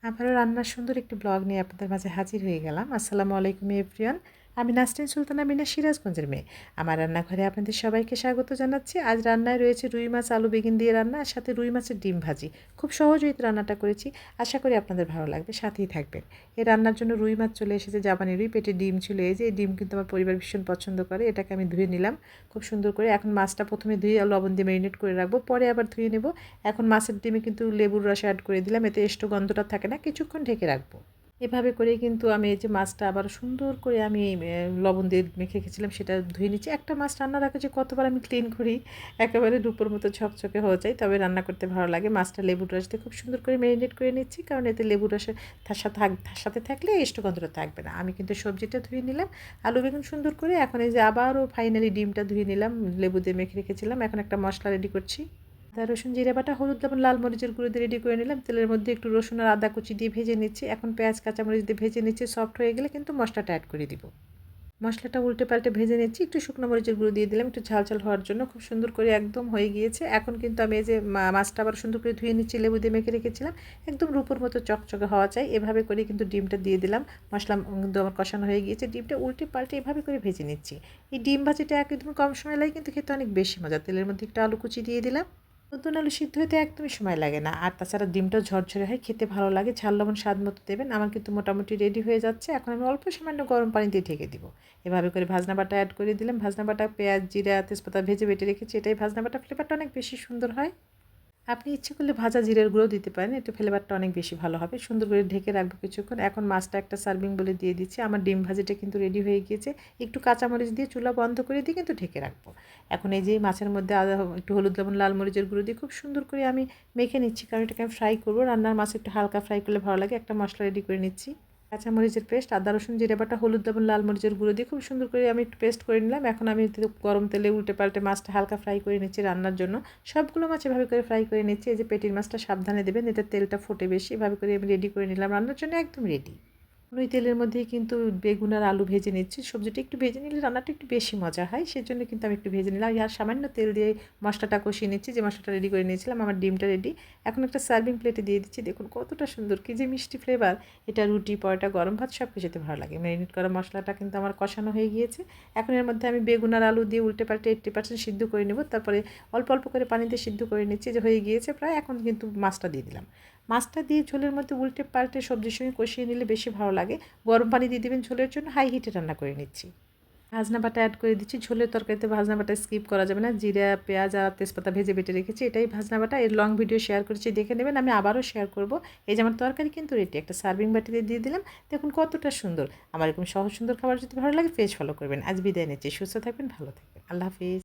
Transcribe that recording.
আবারও রান্নার সুন্দর একটি ব্লগ নিয়ে আপনাদের মাঝে হাজির হয়ে গেলাম। আসসালামু আলাইকুম এভরিওয়ান। আমি নাসরিন সুলতানা মিনা, সিরাজগঞ্জের মেয়ে। আমার রান্নাঘরে আপনাদের সবাইকে স্বাগত জানাচ্ছি। আজ রান্নায় রয়েছে রুই মাছ আলু বেগুন দিয়ে রান্না, আর সাথে রুই মাছের ডিম ভাজি। খুব সহজেই রান্নাটা করেছি। আশা করি আপনাদের ভালো লাগবে, সাথেই থাকবেন। এই রান্নার জন্য রুই মাছ চলে এসেছে, জাপানি রুই, পেটে ডিম ছিল। এই যে এই ডিম কিন্তু আমার পরিবার ভীষণ পছন্দ করে। এটাকে আমি ধুয়ে নিলাম খুব সুন্দর করে। এখন মাছটা প্রথমে ধুয়ে লবণ দিয়ে ম্যারিনেট করে রাখবো, পরে আবার ধুয়ে নেব। এখন মাছের ডিমে কিন্তু লেবুর রস অ্যাড করে দিলাম, এতে এষ্টো গন্ধটা থাকে না। কিছুক্ষণ ঢেকে রাখবো। এভাবে করেই কিন্তু আমি এই যে মাছটা আবার সুন্দর করে আমি লবণ দিয়ে মেখে রেখেছিলাম সেটা ধুয়ে নিচ্ছি। একটা মাছ রান্নার আগে যে কতবার আমি ক্লিন করি, একেবারে রূপোর মতো ঝকঝকে হয়ে যায়, তবে রান্না করতে ভালো লাগে। মাছটা লেবুর রস দিয়ে খুব সুন্দর করে ম্যারিনেট করে নিচ্ছি, কারণ এতে লেবুর রসে তার সাথে থাকলে এষ্টো গন্ধটা থাকবে না। আমি কিন্তু সবজিটা ধুয়ে নিলাম, আলু বেগুন সুন্দর করে। এখন এই যে আবারও ফাইনালি ডিমটা ধুয়ে নিলাম, লেবু দিয়ে মেখে রেখেছিলাম। এখন একটা মশলা রেডি করছি। আদা রসুন জিরে বাটা, হলুদ লবণ লাল মরিচের গুঁড়ো দিয়ে রেডি করে নিলাম। তেলের মধ্যে একটু রসুন আর আদা কুচি দিয়ে ভেজে নিচ্ছি। এখন পেঁয়াজ কাঁচামরিচ দিয়ে ভেজে নিচ্ছি। সফট হয়ে গেলে কিন্তু মশলাটা অ্যাড করে দিব। মশলাটা উল্টে পাল্টে ভেজে নিচ্ছি। একটু শুকনো মরিচের গুঁড়ো দিয়ে দিলাম, একটু ঝাল ঝাল হওয়ার জন্য। খুব সুন্দর করে একদম হয়ে গিয়েছে। এখন কিন্তু আমি এই যে মাছটা আবার সুন্দর করে ধুয়ে নিচ্ছি, লেবু দিয়ে মেখে রেখেছিলাম। একদম রূপোর মতো চকচকে হওয়া চাই। এভাবে করে কিন্তু ডিমটা দিয়ে দিলাম। মশলা কিন্তু আমার কষানো হয়ে গিয়েছে। ডিমটা উল্টে পাল্টে এভাবে করে ভেজে নিচ্ছি। এই ডিম ভাজিটা একদম কম সময় লাগে, কিন্তু খেতে অনেক বেশি মজা। তেলের মধ্যে একটু আলু কুচি দিয়ে দিলাম। নতুন আলু সিদ্ধ হতে একদমই সময় লাগে না, আর তাছাড়া ডিমটাও ঝরঝরে হয়, খেতে ভালো লাগে। ঝাল লবণ স্বাদ মতো দেবেন। আমার কিন্তু মোটামুটি রেডি হয়ে যাচ্ছে। এখন আমি অল্প সামান্য গরম পানি দিয়ে ঢেকে দিব। এভাবে করে ভাজনা বাটা অ্যাড করে দিলাম। ভাজনা বাটা পেঁয়াজ জিরা তেজপাতা ভেজে বেটে রেখেছি, এটাই ভাজনা বাটা। ফ্লেভারটা অনেক বেশি সুন্দর হয়। আপনি ইচ্ছে করলে ভাজা জিরের গুঁড়ো দিতে পারেন, এতে ফ্লেভারটা অনেক বেশি ভালো হবে। সুন্দর করে ঢেকে রাখবো কিছুক্ষণ। এখন মাছটা একটা সার্ভিং বলে দিয়ে দিচ্ছি। আমার ডিম ভাজিটা কিন্তু রেডি হয়ে গিয়েছে। একটু কাঁচামরিচ দিয়ে চুলা বন্ধ করে দিয়ে কিন্তু ঢেকে রাখবো। এখন এই যে মাছের মধ্যে একটু হলুদ লবণ লাল মরিচের গুঁড়ো দিয়ে খুব সুন্দর করে আমি মেখে নিচ্ছি, কারণ এটাকে আমি ফ্রাই করবো। রান্নার মাছ একটু হালকা ফ্রাই করলে ভালো লাগে। একটা মশলা রেডি করে নিচ্ছি। কাঁচামরিচের পেস্ট, আদা রসুন জিরে বাটা, হলুদ লবণ লাল মরিচের গুঁড়ো দিয়ে খুব সুন্দর করে আমি একটু পেস্ট করে নিলাম। এখন আমি গরম তেলে উল্টে পাল্টে মাছটা হালকা ফ্রাই করে নিচ্ছি রান্নার জন্য। সবগুলো মাছ এভাবে করে ফ্রাই করে নিচ্ছি। এই যে পেটির মাছটা সাবধানে দেবেন, এতে তেলটা ফোটে বেশি। এভাবে করে আমি রেডি করে নিলাম, রান্নার জন্য একদম রেডি। ওই তেলের মধ্যেই কিন্তু বেগুন আর আলু ভেজে নিচ্ছি। সবজিটা একটু ভেজে নিলে রান্নাটা একটু বেশি মজা হয়, সেজন্য কিন্তু আমি একটু ভেজে নিলাম। আর সামান্য তেল দিয়ে মশলাটা কষিয়ে নিচ্ছি, যে মশলাটা রেডি করে নিয়েছিলাম। আমার ডিমটা রেডি। এখন একটা সার্ভিং প্লেটে দিয়ে দিচ্ছি। দেখুন কতটা সুন্দর, কি যে মিষ্টি ফ্লেভার। এটা রুটি পরোটা গরম ভাত সব কিছুতে ভালো লাগে। ম্যারিনেট করা মশলাটা কিন্তু আমার কষানো হয়ে গিয়েছে। এখন এর মধ্যে আমি বেগুন আর আলু দিয়ে উল্টে পাল্টে 80% সিদ্ধ করে নেব। তারপরে অল্প অল্প করে পানি দিয়ে সিদ্ধ করে নিচ্ছি, যে হয়ে গিয়েছে প্রায়। এখন কিন্তু মাছটা দিয়ে দিলাম। মাছটা দিয়ে ঝোলের মধ্যে উল্টে পাল্টে সবজির সঙ্গে কষিয়ে নিলে বেশি ভালো লাগে। গরম পানি দিয়ে দেবেন ঝোলের জন্য। হাই হিটে রান্না করে নিচ্ছি। ভাজনা বাটা অ্যাড করে দিচ্ছি। ঝোলের তরকারিতে ভাজনা বাটা স্কিপ করা যাবে না। জিরা পেঁয়াজ আর তেজপাতা ভেজে বেটে রেখেছি, এটাই ভাজনা বাটা। এর লং ভিডিও শেয়ার করেছি, দেখে নেবেন। আমি আবারও শেয়ার করব। এই যে আমার তরকারি কিন্তু রেডি। একটা সার্ভিং বাটিতে দিয়ে দিলাম। দেখুন কতটা সুন্দর। আমার এরকম সহজ সুন্দর খাবার যদি ভালো লাগে পেজ ফলো করবেন। আজ বিদায় নিচ্ছি। সুস্থ থাকবেন, ভালো থাকবেন। আল্লাহ হাফিজ।